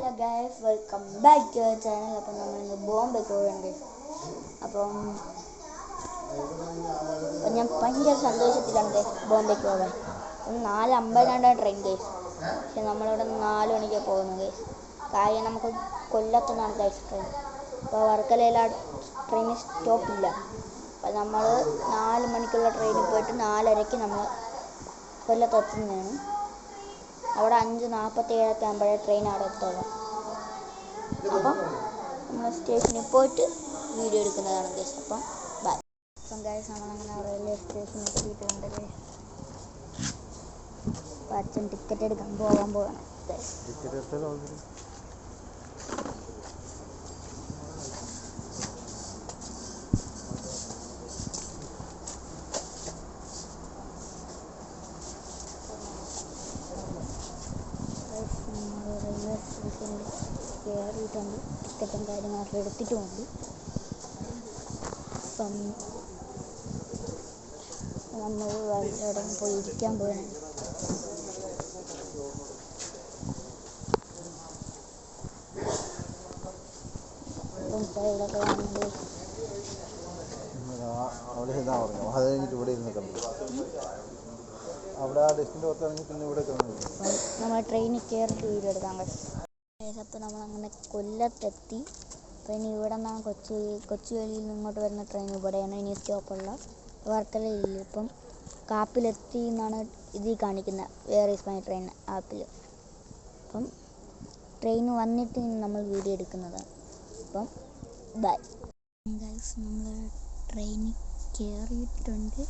Hello guys, welcome back to our channel. അപ്പം നമ്മളിന്ന് ബോംബെക്ക് പോവുകയാണ്. അപ്പം ഞാൻ ഭയങ്കര സന്തോഷത്തിലാണ് ഗൈസ് ബോംബെക്ക് പോകാൻ. 4:50 ട്രെയിൻ ഗൈസ്. പക്ഷെ നമ്മളിവിടെ 4 മണിക്ക് പോകുന്നു ഗൈസ്. കാര്യം നമുക്ക് കൊല്ലത്തുനിന്നാണ് ഗൈസ് ട്രെയിൻ. അപ്പോൾ വർക്കലയിൽ ട്രെയിൻ സ്റ്റോപ്പില്ല. അപ്പം നമ്മൾ 4 മണിക്കുള്ള ട്രെയിനിൽ പോയിട്ട് 4:30 നമ്മൾ കൊല്ലത്തെത്തുന്നതാണ്. അവിടെ 5:47 ആകുമ്പോഴേ ട്രെയിൻ അവിടെ എത്തുള്ളൂ. അപ്പം നമ്മൾ സ്റ്റേഷനിൽ പോയിട്ട് വീഡിയോ എടുക്കുന്നതാണ് ഗൈസ്. അപ്പം ബൈ. അപ്പം ഗൈസ് നമ്മളങ്ങനെ റെയിൽവേ സ്റ്റേഷനിൽ എത്തിയിട്ടുണ്ട് ഗൈസ്. അപ്പം അച്ഛൻ ടിക്കറ്റ് എടുക്കാൻ പോവാണ് ഗൈസ്. റെയിൽവേ സ്റ്റേഷനിൽ കയറിയിട്ടുണ്ട്. ടിക്കറ്റും കാര്യങ്ങളൊക്കെ എടുത്തിട്ടുമുണ്ട്. അപ്പം നമ്മൾ അവിടെ പോയി ഇരിക്കാൻ പോവുകയാണ്. അപ്പം സൈഡൊക്കെ വന്നത് നമ്മൾ ട്രെയിനിൽ കയറിയിട്ട് വീഡിയോ എടുക്കാൻ പറ്റും. അപ്പോൾ നമ്മളങ്ങനെ കൊല്ലത്തെത്തി. അപ്പോൾ ഇനി ഇവിടെ നിന്നാണ് കൊച്ചുവേളിയിൽ നിന്ന് ഇങ്ങോട്ട് വരുന്ന ട്രെയിൻ ഇവിടെയാണ് ഇനി സ്റ്റോപ്പുള്ള. വർക്കലയില്ല. ഇപ്പം കാപ്പിലെത്തി എന്നാണ് ഇതിൽ കാണിക്കുന്നത്, വേർ ഈസ് മൈ ട്രെയിൻ ആപ്പിൽ. അപ്പം ട്രെയിൻ വന്നിട്ട് നമ്മൾ വീഡിയോ എടുക്കുന്നതാണ്. അപ്പം ബൈ ഗൈസ്. നമ്മൾ ട്രെയിനിൽ കയറിയിട്ടുണ്ട്.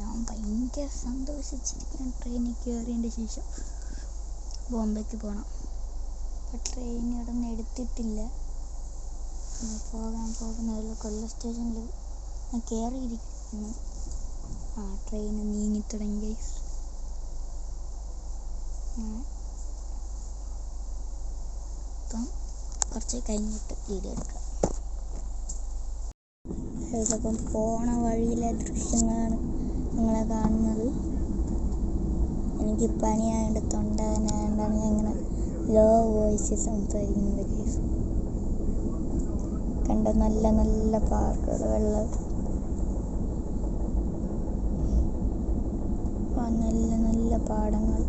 ഞാൻ ഭയങ്കര സന്തോഷിച്ചിരിക്കുകയാണ് ട്രെയിനിൽ കയറിയതിൻ്റെ ശേഷം. ബോംബെക്ക് പോകണം. അപ്പോൾ ട്രെയിൻ ഇവിടെ നിന്ന് എടുത്തിട്ടില്ല. പോകാൻ പോകുന്നതിൽ കൊല്ലം സ്റ്റേഷനിൽ ഞാൻ കയറിയിരിക്കുന്നു. Train നീങ്ങിത്തുടങ്ങി guys. അപ്പം കുറച്ച് കഴിഞ്ഞിട്ട് വീഡിയോ എടുക്കാം. അപ്പം പോണ വഴിയിലെ ദൃശ്യങ്ങളാണ് നിങ്ങളെ കാണുന്നത്. എനിക്ക് പനിയായതുകൊണ്ട് തൊണ്ടവേദനയായതുകൊണ്ടാണ് ഞാൻ ഇങ്ങനെ ലോ വോയിസിൽ സംസാരിക്കുന്നത് കേസ്. കണ്ട നല്ല നല്ല പാർക്കുകൾ, വെള്ളം, നല്ല നല്ല പാടങ്ങൾ,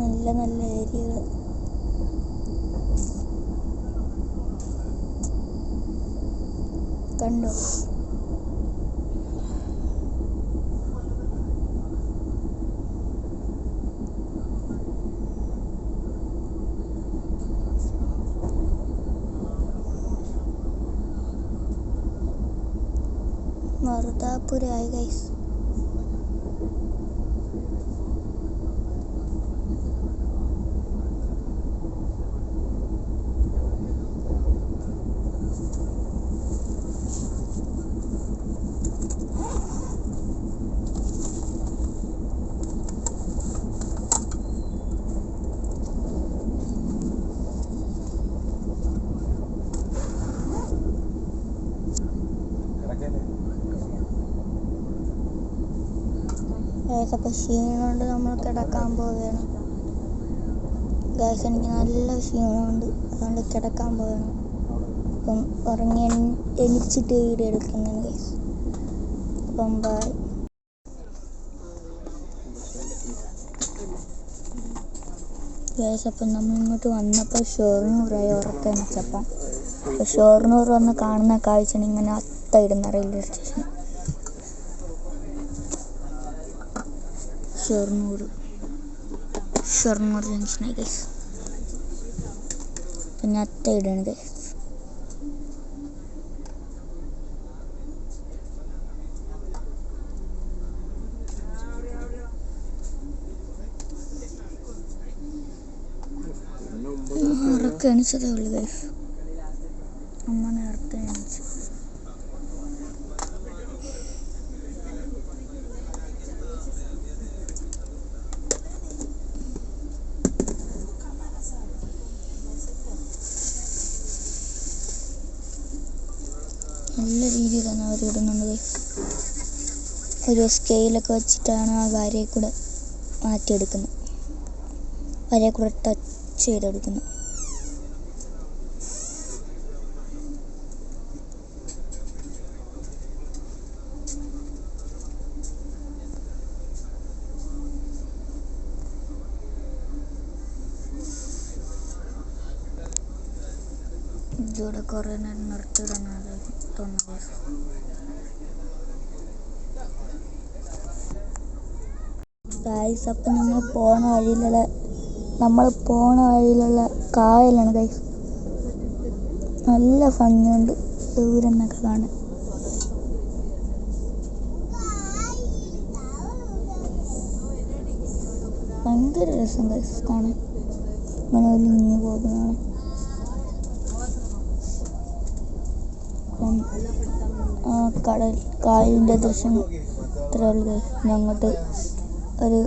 നല്ല നല്ല ഏരിയകൾ. കണ്ടോ? മറുതാപുരായി ഗൈസ്. അപ്പോൾ ക്ഷീണമുണ്ട്, നമ്മൾ കിടക്കാൻ പോവുകയാണ് ഗൈസ്. എനിക്ക് നല്ല ക്ഷീണമുണ്ട്, അതുകൊണ്ട് കിടക്കാൻ പോവുകയാണ്. അപ്പം ഉറങ്ങി എണിച്ചിട്ട് വീഡിയോ എടുക്കുന്നതാണ് ഗൈസ്. അപ്പം ബൈ ഗൈസ്. അപ്പം നമ്മൾ ഇങ്ങോട്ട് വന്നപ്പോൾ ഷൊർണൂറായി ഉറക്കം എണിച്ചപ്പം. അപ്പോൾ ഷൊർണൂർ വന്ന് കാണുന്ന കാഴ്ചയാണ് ഇങ്ങനെ അത്തയിടുന്ന റെയിൽവേ സ്റ്റേഷൻ. ഷൊർണൂർ ജംഗ്ഷനായി ഗൈസ്. പിന്നെ അത്തയിടാണ് ഗൈസ്. ഉറക്കം എണിച്ചതേ ഉള്ളു ഗൈസ്. അമ്മനെ ഉറക്കം എണിച്ചു. നല്ല രീതിയിലാണ് അവർ ഇടുന്നത്. ഒരു സ്കെയിലൊക്കെ വെച്ചിട്ടാണ് ആ കാര്യം കൂടെ മാറ്റിയെടുക്കുന്നു, വരെ കൂടെ ടച്ച് ചെയ്തെടുക്കുന്നു. ഇവിടെ കുറേ നേരം നിർത്തിയിടുന്നത് തോന്നുന്നു. ഗൈസ്, അപ്പം നമ്മൾ പോണ വഴിയിലുള്ള കായലാണ് ഗൈസ്. നല്ല ഭംഗിയുണ്ട് ദൂരം നിന്നൊക്കെ കാണാൻ. ഭയങ്കര രസം ഗൈസ് കാണാൻ, അങ്ങനെ ഒലിഞ്ഞു പോകുന്നതാണ്. കായലിൻ്റെ ദൃശ്യം ഇത്രയുള്ളൂ ഗൈസ്. ഞങ്ങോട്ട് ഒരു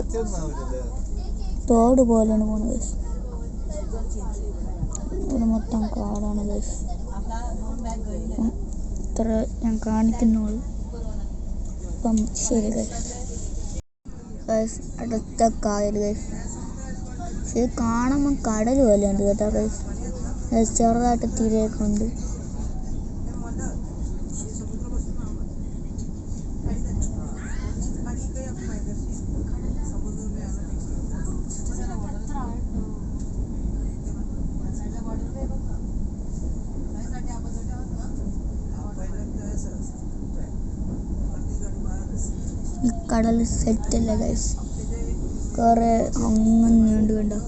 തോട് പോലെയാണ് പോകുന്നത് ഗൈസ്. ഇവിടെ മൊത്തം കാടാണ് ഗൈസ്. ഇത്ര ഞാൻ കാണിക്കുന്നുള്ളൂ. അപ്പം ശരി ഗൈസ്. അടുത്ത കായൽ ഗൈസ്. ഇത് കാണുമ്പോൾ കടൽ പോലെയുണ്ട് കേട്ടോ ഗൈസ്. ചെറുതായിട്ട് തിരയൊക്കെ ഉണ്ട്. ഈ കടൽ സെറ്റല്ല ഗൈസ്, കുറേ അങ്ങനെ നീണ്ടു കണ്ടോ.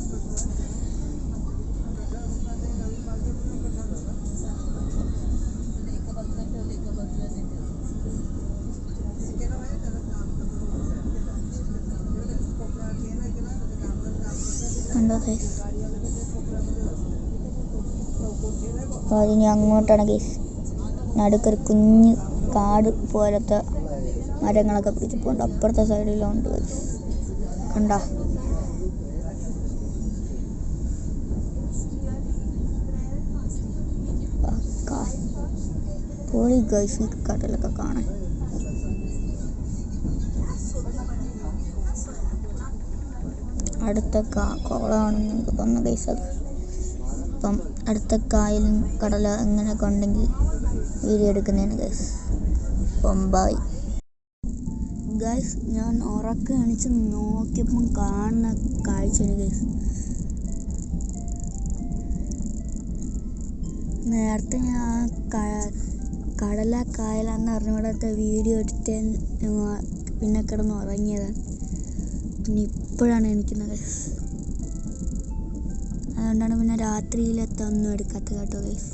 കണ്ടോ ഗൈസ്. അപ്പോൾ അതിനി അങ്ങോട്ടാണ് ഗൈസ്. നടുക്കൊരു കുഞ്ഞ് കാട് പോലത്തെ മരങ്ങളൊക്കെ പിടിച്ചിട്ടുണ്ട്. അപ്പുറത്തെ സൈഡിലുണ്ട് ഗൈസ്. കണ്ടോ? പോയി ഗൈസ് കടലൊക്കെ കാണാൻ. അടുത്ത കുളമാണെന്ന് എനിക്ക് തോന്നുന്നു ഗൈസ് അത്. അപ്പം അടുത്ത കായലും കടല എങ്ങനെയൊക്കെ ഉണ്ടെങ്കിൽ വീഡിയോ എടുക്കുന്നതാണ് ഗൈസ്. അപ്പം ബൈ ഗൈസ്. ഞാൻ ഉറക്കം എണിച്ച് നോക്കിയപ്പം കാണുന്ന കാഴ്ചയാണ് ഗൈസ്. നേരത്തെ ഞാൻ കടല കായലാന്ന് അറിഞ്ഞുകൂടാത്ത വീഡിയോ എടുത്ത് പിന്നെ കിടന്ന് ഉറങ്ങിയതാണ്. പിന്നെ ഇപ്പോഴാണ് എണീക്കുന്നത് ഗൈസ്. അതുകൊണ്ടാണ് പിന്നെ രാത്രിയിലത്തെ ഒന്നും എടുക്കാത്തത് കേട്ടോ ഗൈസ്.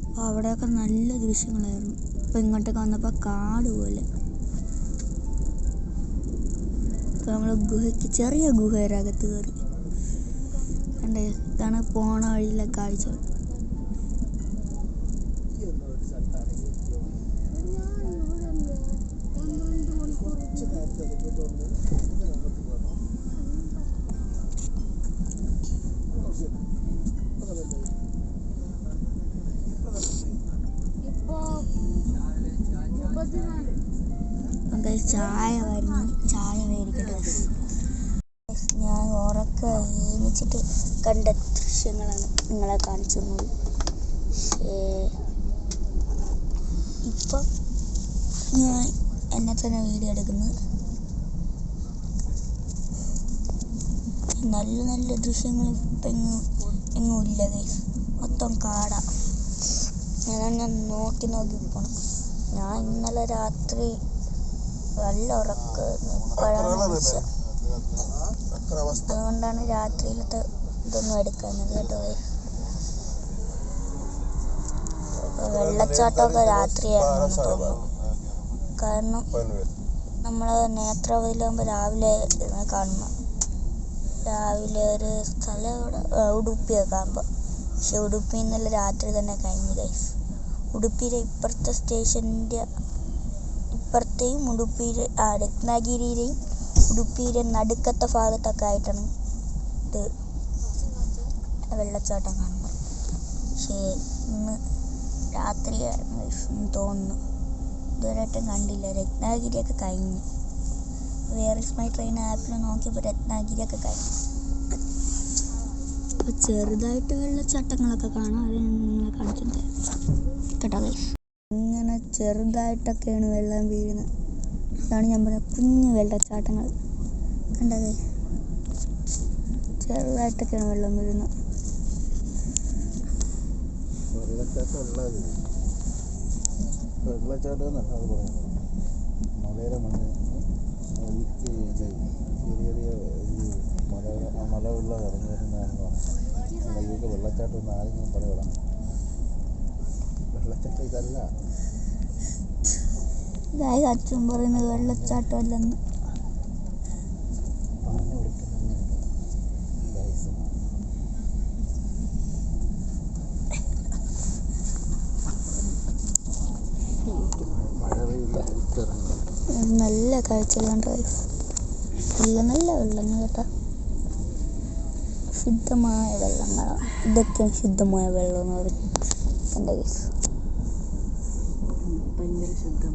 അപ്പോൾ അവിടെയൊക്കെ നല്ല ദൃശ്യങ്ങളായിരുന്നു. ഇപ്പോൾ ഇങ്ങോട്ടൊക്കെ വന്നപ്പോൾ കാട് പോലെ. ഇപ്പോൾ നമ്മൾ ഗുഹയ്ക്ക് ചെറിയ ഗുഹയുടെ അകത്ത് കയറി. കണ്ടേ, ഇതാണ് പോണ വഴിയിലെ കാഴ്ച. ചായ വരുന്നു, ചായ മേടിക്കട്ടെ. ഞാൻ ഉറക്കം എണീച്ചിട്ട് കണ്ട ദൃശ്യങ്ങളാണ് നിങ്ങളെ കാണിച്ചു തന്നത്. ഇപ്പം ഞാൻ എന്നെ തന്നെ വീഡിയോ എടുക്കുന്നത്. നല്ല നല്ല ദൃശ്യങ്ങൾ ഇപ്പം എങ്ങും ഇല്ല ഗൈസ്, മൊത്തം കാടാ. ഞാൻ നോക്കി പോണം. ഞാൻ ഇന്നലെ രാത്രി നല്ല ഉറക്കമാണ്. അതുകൊണ്ടാണ് രാത്രിയിലത്തെ ഇതൊന്നും എടുക്കുന്നത് കേട്ടോ. വെള്ളച്ചാട്ടമൊക്കെ രാത്രിയായിരുന്നു തോന്നുന്നു. കാരണം നമ്മൾ നേത്രാവതിയിലാകുമ്പോൾ രാവിലെ കാണുമ്പോൾ രാവിലെ ഒരു സ്ഥലം ഇവിടെ ഉടുപ്പിയൊക്കെ ആകുമ്പോൾ. പക്ഷെ ഉടുപ്പി ഇന്നലെ രാത്രി തന്നെ കഴിഞ്ഞു ഗൈസ്. ഉടുപ്പിയിലെ ഇപ്പുറത്തെ സ്റ്റേഷൻ്റെ ഇപ്പുറത്തെയും ഉടുപ്പിയിലെ രത്നഗിരിയിലെയും ഉടുപ്പിയിലെ നടുക്കത്തെ ഭാഗത്തൊക്കെ ആയിട്ടാണ് ഇത് വെള്ളച്ചാട്ടം കാണുന്നത്. പക്ഷേ ഇന്ന് രാത്രിയായിരുന്നു തോന്നുന്നു. ഇതുവരെയായിട്ടും കണ്ടില്ല. രത്നാഗിരിയൊക്കെ കഴിഞ്ഞു. വേർ ഇസ് മൈ ട്രെയിൻ ആപ്പിൽ നോക്കിയപ്പോൾ രത്നാഗിരിയൊക്കെ കഴിഞ്ഞു. അപ്പോൾ ചെറുതായിട്ട് വെള്ളച്ചാട്ടങ്ങളൊക്കെ കാണാം. അത് നിങ്ങളെ കാണിച്ചിട്ട് കേട്ടോ. ഇങ്ങനെ ചെറുതായിട്ടൊക്കെയാണ് വെള്ളം വീഴുന്നത്. ഇതാണ് ഞാൻ പറഞ്ഞ കുഞ്ഞു വെള്ളച്ചാട്ടങ്ങൾ. കണ്ടത് ചെറുതായിട്ടൊക്കെയാണ് വെള്ളം വീഴുന്നത്. വെള്ളച്ചാട്ടം എന്നല്ല അത് പറയുന്നത്. മലയുടെ മണ്ണ് ചെറിയ ചെറിയ മലവെള്ളം ഇറങ്ങി വരുന്നതാണെന്ന് പറയുന്നത്. ഇതൊക്കെ വെള്ളച്ചാട്ടം എന്ന് ആരെങ്കിലും പറയണം. വെള്ളച്ചാട്ടം ഇതല്ല. അച്ഛൻ പറയുന്നത് വെള്ളച്ചാട്ടം അല്ലെന്ന്. നല്ല കാഴ്ചകളുണ്ട്. നല്ല നല്ല വെള്ളങ്ങൾ കേട്ടോ. ശുദ്ധമായ വെള്ളങ്ങളാണ്. ഇതൊക്കെയാണ് ശുദ്ധമായ വെള്ളം എന്ന് പറയുന്നത്. എൻ്റെ കേസ് ഭയങ്കര ശുദ്ധം.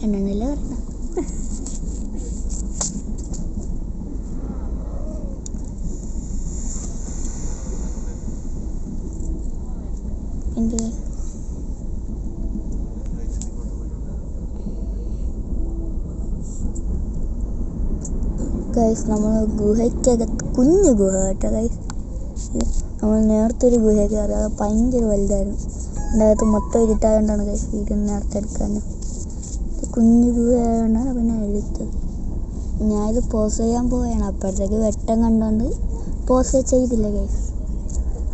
എന്നല്ലേ പറഞ്ഞ എന്ത് ഗൈസ്, നമ്മൾ ഗുഹയ്ക്കകത്ത് കുഞ്ഞു ഗുഹ കേട്ടോ ഗൈസ്. നമ്മൾ നേരത്തെ ഒരു ഗുഹ കയറി. അത് ഭയങ്കര വലുതായിരുന്നു. അതിൻ്റെ അകത്ത് മൊത്തം ഇരുട്ടായതുകൊണ്ടാണ് ഗൈസ് വീഡിയോ നേരത്തെ എടുക്കാൻ. കുഞ്ഞു ഗുഹ ആയതുകൊണ്ടാണ് പിന്നെ എടുത്തത്. ഞാനിത് പോസ് ചെയ്യാൻ പോവുകയാണ്. അപ്പോഴത്തേക്ക് വെട്ടം കണ്ടുകൊണ്ട് പോസ് ചെയ്തില്ല ഗൈസ്.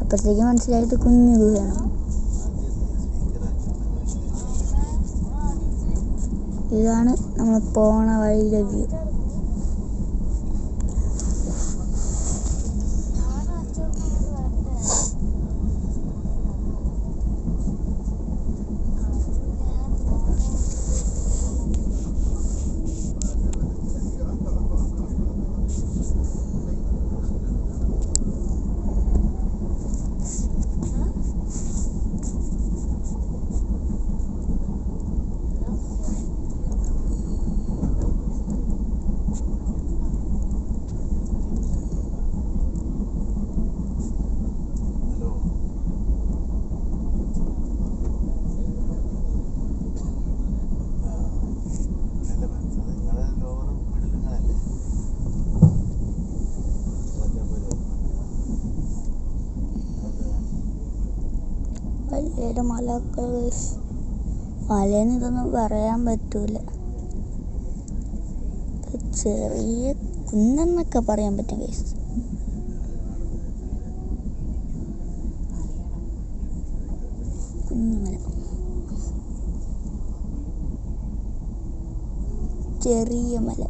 അപ്പോഴത്തേക്ക് മനസ്സിലായിട്ട് കുഞ്ഞു ഗുഹയാണ്. ഇതാണ് നമ്മൾ പോണ വഴിയിലെ വ്യൂ. വലിയ മലകൾ മലയെന്ന് ഇതൊന്നും പറയാൻ പറ്റൂല. ചെറിയ കുന്നെന്നൊക്കെ പറയാൻ പറ്റും ഗൈസ്. കുഞ്ഞുമല, ചെറിയ മല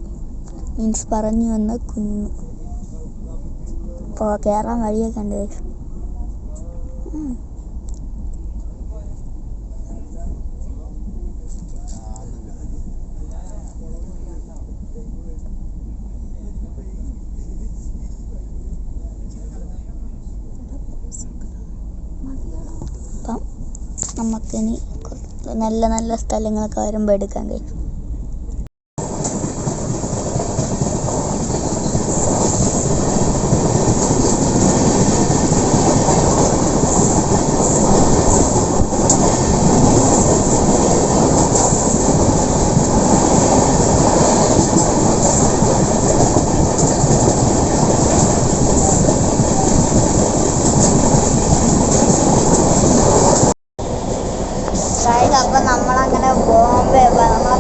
മീൻസ് പറഞ്ഞു വന്ന കുന്നു. ഇപ്പോൾ കയറാൻ വഴിയൊക്കെ ഉണ്ട് ഗൈസ്. അപ്പം നമുക്കിനി നല്ല നല്ല സ്ഥലങ്ങളൊക്കെ വരുമ്പോൾ എടുക്കാൻ കഴിയും. അപ്പം നമ്മളങ്ങനെ ബോംബെ നമ്മളെ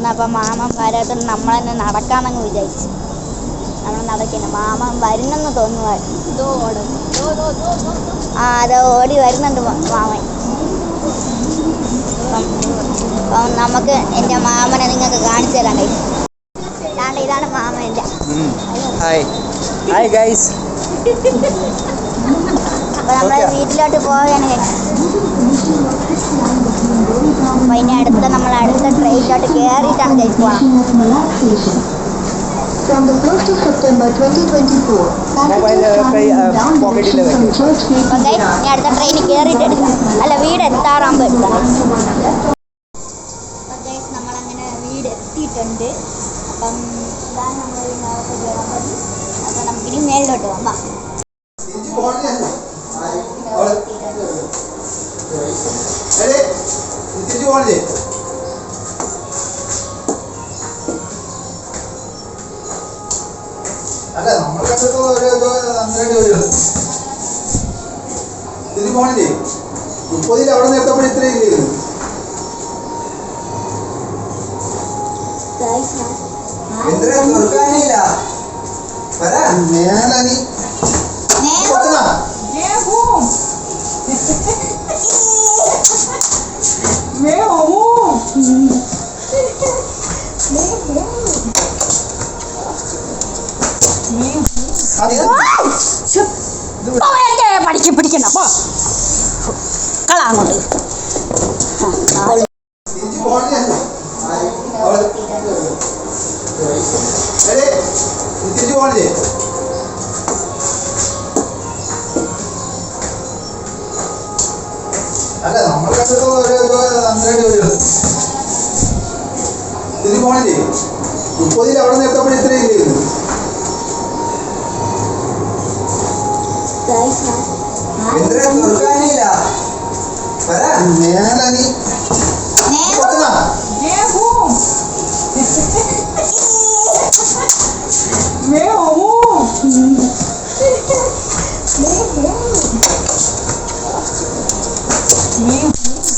വന്നപ്പോൾ മാമൻ വരാത്തോണ്ട് നമ്മൾ തന്നെ നടക്കാമെന്നങ്ങ് വിചാരിച്ചു. നമ്മൾ നടക്കുന്നു. മാമൻ വരുന്നെന്ന് തോന്നുമായിരുന്നു. അത് ഓടി വരുന്നുണ്ട് മാമൻ. അപ്പം നമുക്ക് എൻ്റെ മാമനെ നിങ്ങൾക്ക് കാണിച്ചു തരാൻ കഴിയും. ഇതാണ് മാമൻ എൻ്റെ. Hi guys. അപ്പോൾ നമ്മൾ വീട്ടിലോട്ട് പോവുകയാണ്. അപ്പോൾ ഇനി നമ്മൾ അടുത്ത ട്രെയിനിലോട്ട് കയറിയിട്ടാണ് കഴിച്ച് പോകണം. From the 1st of September 2024, okay, ഇനി അടുത്ത ട്രെയിനിൽ കയറിയിട്ട് എടുക്കാം. അല്ല, വീട് എത്താറാകുമ്പോൾ എടുക്കാം. ഓക്കെ, നമ്മളങ്ങനെ വീട് എത്തിയിട്ടുണ്ട്. അപ്പം ഇതാണ് നമ്മൾ വീടിനകത്ത് കയറാൻ പറ്റി. അപ്പോൾ നമുക്കിനി മേളിലോട്ട് പോകാം. അല്ല നമ്മൾ കണ്ടിട്ട് ഇതിന് പോണില്ലേ 30 അവിടെ നിന്ന് എത്തപ്പോൾ ഇത്രയും ഇല്ലേ? എന്തിനാ തുറക്കാനില്ല മേലനി പിടിക്കണ്ട കളാങ്ങോട്ട്. തിരിച്ചു പോണില്ലേ? അല്ല നമ്മൾ കണ്ടിട്ട് തിരിച്ചു പോണില്ലേ 30 അവിടെ നിന്ന് എത്തപ്പോൾ ഇത്രയും ഇല്ലേ? എന്തിനാ തുറക്കാനില്ല മേലനി